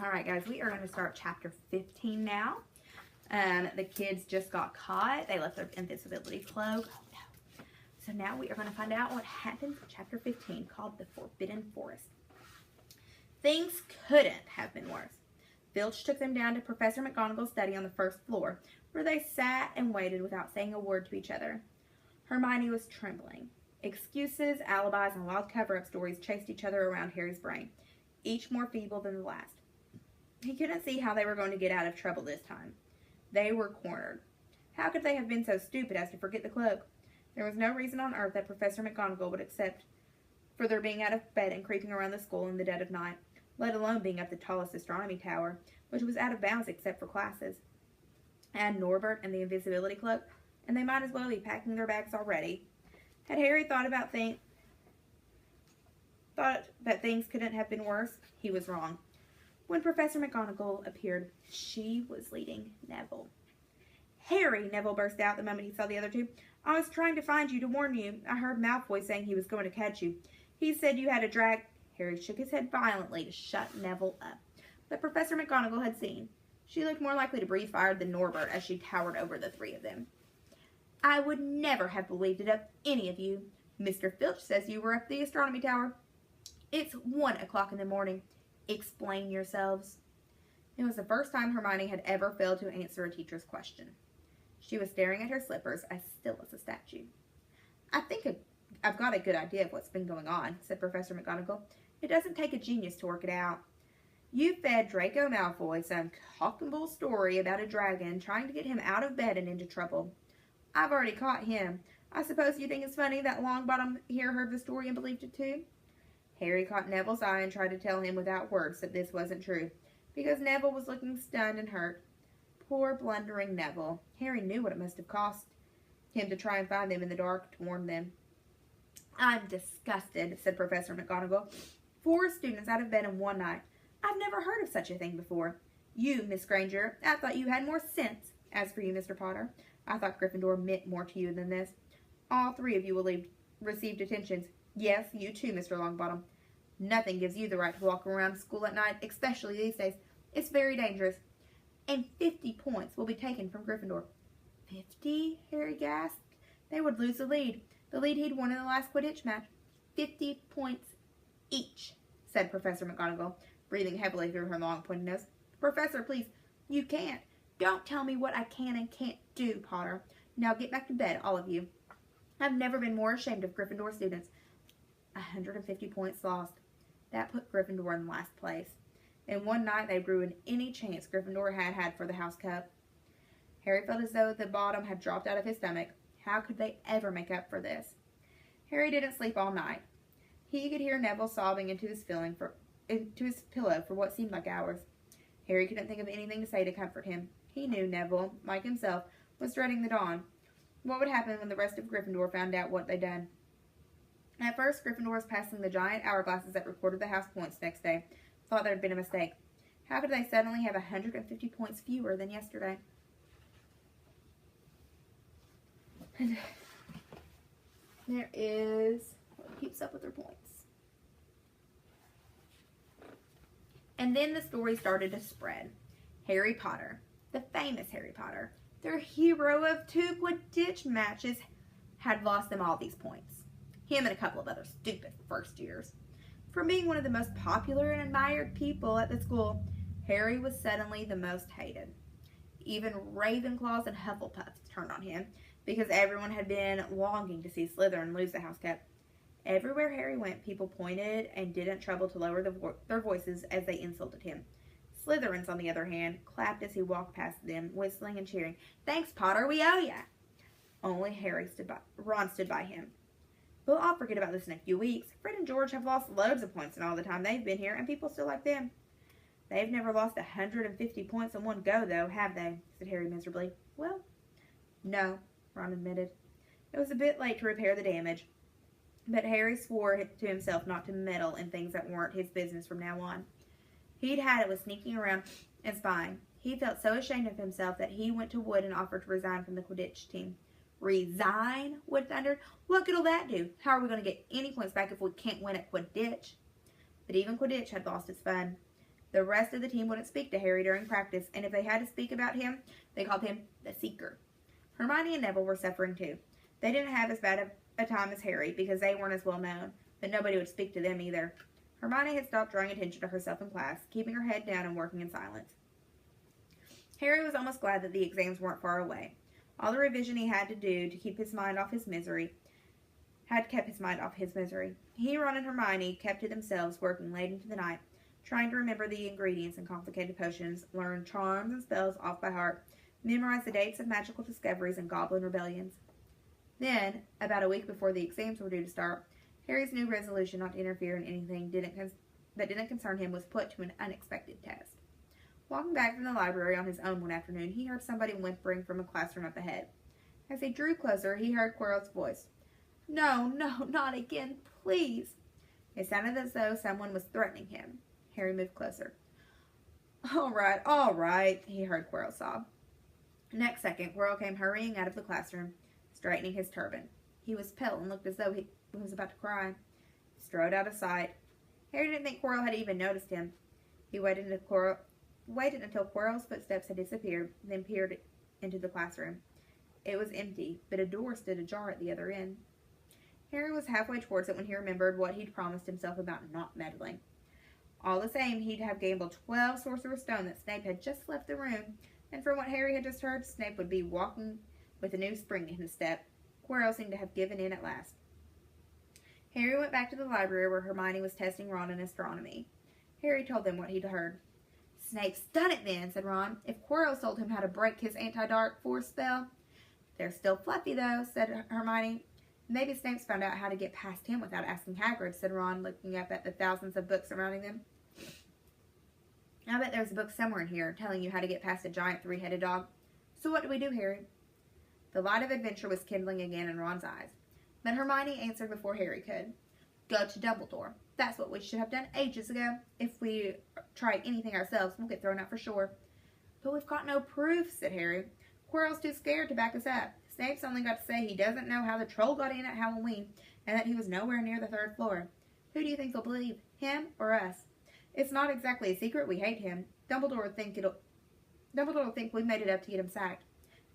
All right, guys, we are going to start chapter 15 now. The kids just got caught. They left their invisibility cloak. Oh, no. So now we are going to find out what happens in chapter 15, called The Forbidden Forest. Things couldn't have been worse. Filch took them down to Professor McGonagall's study on the first floor, where they sat and waited without saying a word to each other. Hermione was trembling. Excuses, alibis, and wild cover-up stories chased each other around Harry's brain, each more feeble than the last. He couldn't see how they were going to get out of trouble this time. They were cornered. How could they have been so stupid as to forget the cloak? There was no reason on earth that Professor McGonagall would accept for their being out of bed and creeping around the school in the dead of night, let alone being up the tallest astronomy tower, which was out of bounds except for classes. Add Norbert and the invisibility cloak, and they might as well be packing their bags already. Had Harry thought that things couldn't have been worse, he was wrong. When Professor McGonagall appeared, she was leading Neville. "Harry," Neville burst out the moment he saw the other two, "I was trying to find you to warn you. I heard Malfoy saying he was going to catch you. He said you had a drag—" Harry shook his head violently to shut Neville up. But Professor McGonagall had seen. She looked more likely to breathe fire than Norbert as she towered over the three of them. "I would never have believed it of any of you. Mr. Filch says you were up the astronomy tower. It's 1 o'clock in the morning. Explain yourselves." It was the first time Hermione had ever failed to answer a teacher's question. She was staring at her slippers, as still as a statue. "I think I've got a good idea of what's been going on," said Professor McGonagall. "It doesn't take a genius to work it out. You fed Draco Malfoy some cock and bull story about a dragon trying to get him out of bed and into trouble. I've already caught him. I suppose you think it's funny that Longbottom here heard the story and believed it too?" Harry caught Neville's eye and tried to tell him without words that this wasn't true, because Neville was looking stunned and hurt. Poor blundering Neville. Harry knew what it must have cost him to try and find them in the dark to warn them. "I'm disgusted," said Professor McGonagall. 4 students out of bed in one night. I've never heard of such a thing before. You, Miss Granger, I thought you had more sense. As for you, Mr. Potter, I thought Gryffindor meant more to you than this. All 3 of you received attentions. Yes, you too, Mr. Longbottom. Nothing gives you the right to walk around school at night, especially these days. It's very dangerous. And 50 points will be taken from Gryffindor." 50? Harry gasped. They would lose the lead he'd won in the last Quidditch match. 50 points each, said Professor McGonagall, breathing heavily through her long pointed nose. "Professor, please, you can't. Don't tell me what I can and can't do, Potter. Now get back to bed, all of you. I've never been more ashamed of Gryffindor students." 150 points lost. That put Gryffindor in last place. In one night, they ruined any chance Gryffindor had for the House Cup. Harry felt as though the bottom had dropped out of his stomach. How could they ever make up for this? Harry didn't sleep all night. He could hear Neville sobbing into his pillow for what seemed like hours. Harry couldn't think of anything to say to comfort him. He knew Neville, like himself, was dreading the dawn. What would happen when the rest of Gryffindor found out what they'd done? At first, Gryffindor was passing the giant hourglasses that recorded the house points next day. Thought there had been a mistake. How could they suddenly have 150 points fewer than yesterday? And there is what keeps up with their points. And then the story started to spread. Harry Potter, the famous Harry Potter, their hero of 2 Quidditch matches, had lost them all these points. Him and a couple of other stupid first years. From being one of the most popular and admired people at the school, Harry was suddenly the most hated. Even Ravenclaws and Hufflepuffs turned on him, because everyone had been longing to see Slytherin lose the House Cup. Everywhere Harry went, people pointed and didn't trouble to lower their voices as they insulted him. Slytherins, on the other hand, clapped as he walked past them, whistling and cheering, "Thanks, Potter, we owe ya!" Only Ron stood by him. "Well, I'll forget about this in a few weeks. Fred and George have lost loads of points in all the time they've been here, and people still like them." "They've never lost 150 points in one go, though, have they?" said Harry miserably. "Well, no," Ron admitted. It was a bit late to repair the damage, but Harry swore to himself not to meddle in things that weren't his business from now on. He'd had it with sneaking around and spying. He felt so ashamed of himself that he went to Wood and offered to resign from the Quidditch team. "Resign?" Wood thundered. "What good'll that do? How are we going to get any points back if we can't win at Quidditch?" But even Quidditch had lost its fun. The rest of the team wouldn't speak to Harry during practice, and if they had to speak about him, they called him the Seeker. Hermione and Neville were suffering too. They didn't have as bad a time as Harry because they weren't as well known, but nobody would speak to them either. Hermione had stopped drawing attention to herself in class, keeping her head down and working in silence. Harry was almost glad that the exams weren't far away. All the revision he had to do to keep his mind off his misery had kept his mind off his misery. He, Ron, and Hermione kept to themselves, working late into the night, trying to remember the ingredients in complicated potions, learn charms and spells off by heart, memorize the dates of magical discoveries and goblin rebellions. Then, about a week before the exams were due to start, Harry's new resolution not to interfere in anything that didn't concern him was put to an unexpected test. Walking back from the library on his own one afternoon, he heard somebody whimpering from a classroom up ahead. As he drew closer, he heard Quirrell's voice. "No, no, not again, please." It sounded as though someone was threatening him. Harry moved closer. All right, he heard Quirrell sob. Next second, Quirrell came hurrying out of the classroom, straightening his turban. He was pale and looked as though he was about to cry. He strode out of sight. Harry didn't think Quirrell had even noticed him. He waited until Quirrell's footsteps had disappeared, then peered into the classroom. It was empty, but a door stood ajar at the other end. Harry was halfway towards it when he remembered what he'd promised himself about not meddling. All the same, he'd have gambled 12 Sorcerer's Stone that Snape had just left the room, and from what Harry had just heard, Snape would be walking with a new spring in his step. Quirrell seemed to have given in at last. Harry went back to the library where Hermione was testing Ron in astronomy. Harry told them what he'd heard. "Snape's done it then," said Ron. "If Quirrell told him how to break his anti-dark force spell." "They're still fluffy, though," said Hermione. "Maybe Snape's found out how to get past him without asking Hagrid," said Ron, looking up at the thousands of books surrounding them. "I bet there's a book somewhere in here telling you how to get past a giant three-headed dog. So what do we do, Harry?" The light of adventure was kindling again in Ron's eyes, but Hermione answered before Harry could. "Go to Dumbledore. That's what we should have done ages ago. If we try anything ourselves, we'll get thrown out for sure." "But we've got no proof," said Harry. "Quirrell's too scared to back us up. Snape's only got to say he doesn't know how the troll got in at Halloween and that he was nowhere near the 3rd floor. Who do you think will believe, him or us? It's not exactly a secret we hate him. Dumbledore will think we made it up to get him sacked.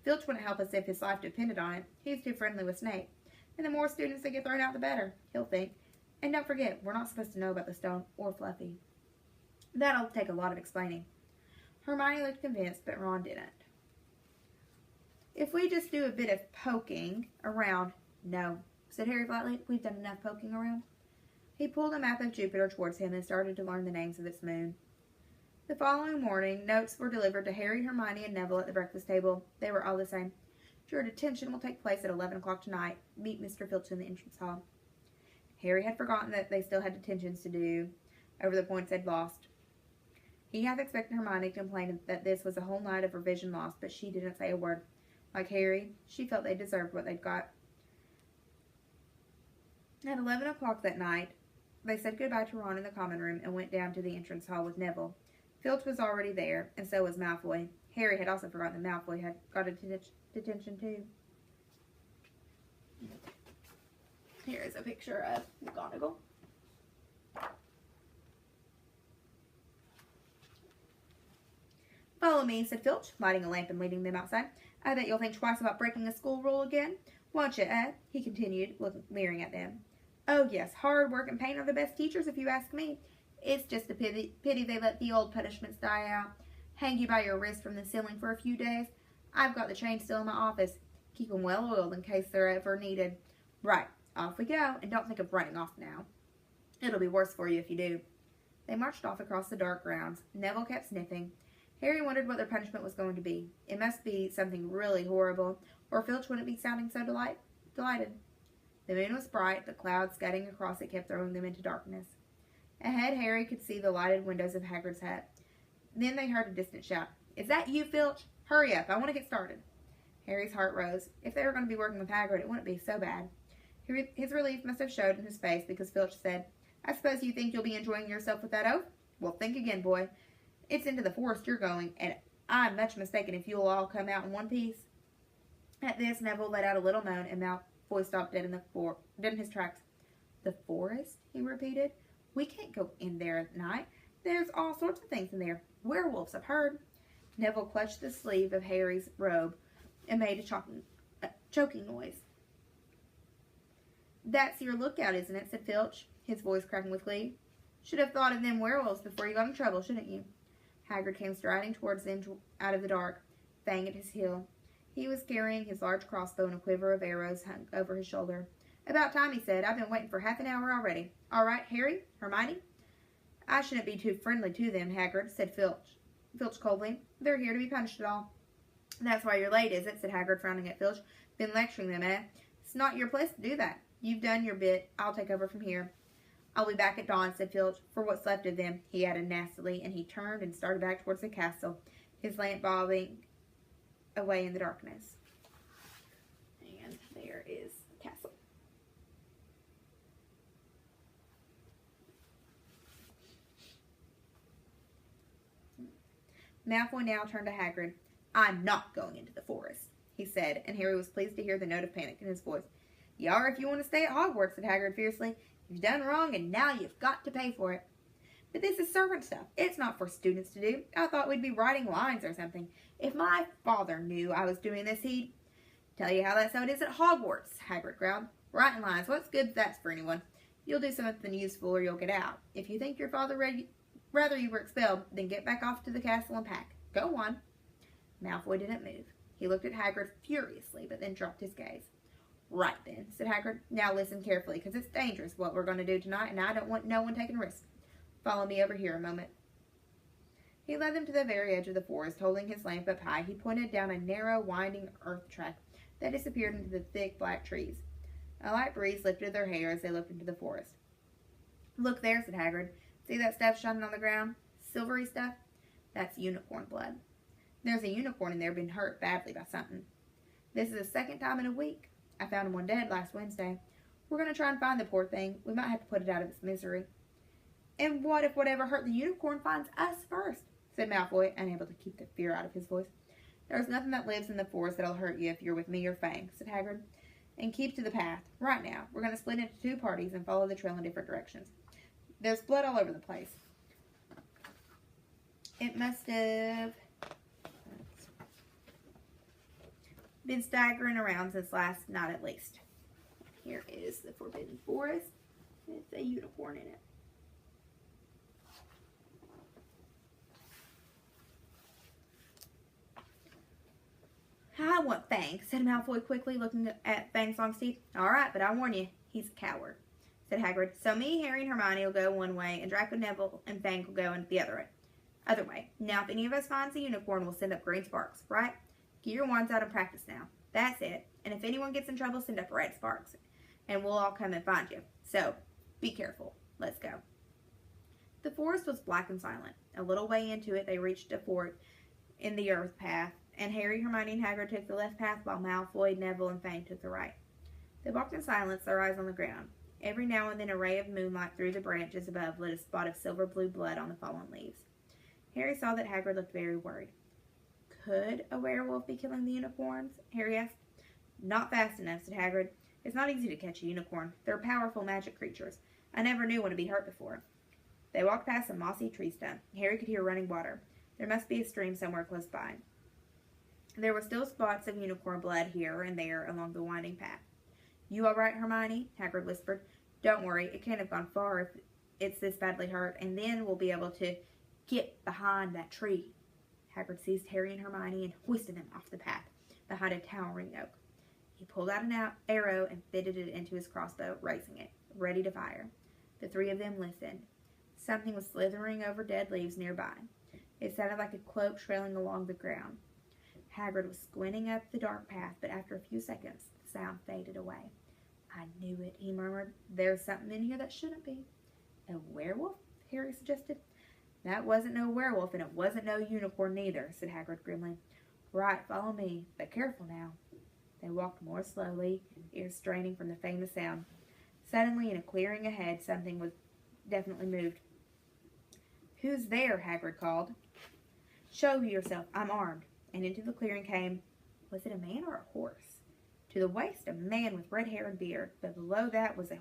Filch wouldn't help us if his life depended on it. He's too friendly with Snape. And the more students that get thrown out, the better, he'll think. And don't forget, we're not supposed to know about the stone or Fluffy." "That'll take a lot of explaining." Hermione looked convinced, but Ron didn't. "If we just do a bit of poking around..." "No," said Harry flatly. "We've done enough poking around." He pulled a map of Jupiter towards him and started to learn the names of its moon. The following morning, notes were delivered to Harry, Hermione, and Neville at the breakfast table. They were all the same. "Your detention will take place at 11 o'clock tonight. Meet Mr. Filch in the entrance hall." Harry had forgotten that they still had detentions to do over the points they'd lost. He half expected Hermione to complain that this was a whole night of revision lost, but she didn't say a word. Like Harry, she felt they deserved what they'd got. At 11 o'clock that night, they said goodbye to Ron in the common room and went down to the entrance hall with Neville. Filch was already there, and so was Malfoy. Harry had also forgotten that Malfoy had got a detention too. Here is a picture of McGonagall. "Follow me," said Filch, lighting a lamp and leading them outside. "I bet you'll think twice about breaking a school rule again. Won't you, he continued, leering at them. "Oh, yes, hard work and pain are the best teachers, if you ask me. It's just a pity they let the old punishments die out. Hang you by your wrist from the ceiling for a few days. I've got the chain still in my office. Keep them well oiled in case they're ever needed. Right, off we go, and don't think of running off now. It'll be worse for you if you do." They marched off across the dark grounds. Neville kept sniffing. Harry wondered what their punishment was going to be. It must be something really horrible, or Filch wouldn't be sounding so delighted. The moon was bright, but clouds scudding across it kept throwing them into darkness. Ahead, Harry could see the lighted windows of Hagrid's hut. Then they heard a distant shout. "Is that you, Filch? Hurry up, I want to get started." Harry's heart rose. If they were going to be working with Hagrid, it wouldn't be so bad. His relief must have showed in his face because Filch said, "I suppose you think you'll be enjoying yourself with that oath? Well, think again, boy. It's into the forest you're going, and I'm much mistaken if you'll all come out in one piece." At this, Neville let out a little moan, and Malfoy stopped dead in his tracks. "The forest?" he repeated. "We can't go in there at night. There's all sorts of things in there. Werewolves, I've heard. Neville clutched the sleeve of Harry's robe and made a choking noise. That's your lookout, isn't it? Said Filch, his voice cracking with glee. Should have thought of them werewolves before you got in trouble, shouldn't you? Hagrid came striding towards them out of the dark, Fang at his heel. He was carrying his large crossbow and a quiver of arrows hung over his shoulder. About time, he said. I've been waiting for half an hour already. All right, Harry? Hermione? I shouldn't be too friendly to them, Hagrid, said Filch coldly. They're here to be punished at all. That's why you're late, is it? Said Hagrid, frowning at Filch. Been lecturing them, eh? It's not your place to do that. You've done your bit. I'll take over from here. I'll be back at dawn, said Filch, for what's left of them, he added nastily, and he turned and started back towards the castle, his lamp bobbing away in the darkness. And there is the castle. Malfoy now turned to Hagrid. I'm not going into the forest, he said, and Harry was pleased to hear the note of panic in his voice. You are if you want to stay at Hogwarts, said Hagrid fiercely. You've done wrong, and now you've got to pay for it. But this is servant stuff. It's not for students to do. I thought we'd be writing lines or something. If my father knew I was doing this, he'd... Tell you how that's how it is at Hogwarts, Hagrid growled. Writing lines, what's good that's for anyone? You'll do something useful or you'll get out. If you think your father rather you were expelled, then get back off to the castle and pack. Go on. Malfoy didn't move. He looked at Hagrid furiously, but then dropped his gaze. Right then, said Hagrid. Now listen carefully, because it's dangerous what we're going to do tonight, and I don't want no one taking risks. Follow me over here a moment. He led them to the very edge of the forest, holding his lamp up high. He pointed down a narrow, winding earth track that disappeared into the thick black trees. A light breeze lifted their hair as they looked into the forest. Look there, said Hagrid. See that stuff shining on the ground? Silvery stuff? That's unicorn blood. There's a unicorn in there been hurt badly by something. This is the second time in a week. I found one dead last Wednesday. We're going to try and find the poor thing. We might have to put it out of its misery. And what if whatever hurt the unicorn finds us first? Said Malfoy, unable to keep the fear out of his voice. There's nothing that lives in the forest that'll hurt you if you're with me or Fang, said Hagrid. And keep to the path. Right now, we're going to split into two parties and follow the trail in different directions. There's blood all over the place. It must have been staggering around since last night at least. Here is the Forbidden Forest with a unicorn in it. I want Fang, said Malfoy quickly, looking at Fang's long teeth. All right, but I warn you, he's a coward, said Hagrid. So me, Harry, and Hermione will go one way, and Draco, Neville, and Fang will go in the other way. Now, if any of us finds the unicorn, we'll send up green sparks, right? Get your wands out and practice now. That's it. And if anyone gets in trouble, send up red sparks, and we'll all come and find you. So, be careful. Let's go. The forest was black and silent. A little way into it, they reached a fork in the earth path, and Harry, Hermione, and Hagrid took the left path while Malfoy, Neville, and Fang took the right. They walked in silence, their eyes on the ground. Every now and then a ray of moonlight through the branches above lit a spot of silver-blue blood on the fallen leaves. Harry saw that Hagrid looked very worried. Could a werewolf be killing the unicorns? Harry asked. Not fast enough, said Hagrid. It's not easy to catch a unicorn. They're powerful magic creatures. I never knew one to be hurt before. They walked past a mossy tree stump. Harry could hear running water. There must be a stream somewhere close by. There were still spots of unicorn blood here and there along the winding path. You all right, Hermione? Hagrid whispered. Don't worry, it can't have gone far if it's this badly hurt, and then we'll be able to get behind that tree. Hagrid seized Harry and Hermione and hoisted them off the path behind a towering oak. He pulled out an arrow and fitted it into his crossbow, raising it, ready to fire. The three of them listened. Something was slithering over dead leaves nearby. It sounded like a cloak trailing along the ground. Hagrid was squinting up the dark path, but after a few seconds, the sound faded away. I knew it, he murmured. There's something in here that shouldn't be. A werewolf? Harry suggested. That wasn't no werewolf, and it wasn't no unicorn neither, said Hagrid grimly. Right, follow me, but careful now. They walked more slowly, ears straining from the faintest sound. Suddenly, in a clearing ahead, something was definitely moved. Who's there? Hagrid called. Show yourself, I'm armed. And into the clearing came, was it a man or a horse? To the waist, a man with red hair and beard, but below that was a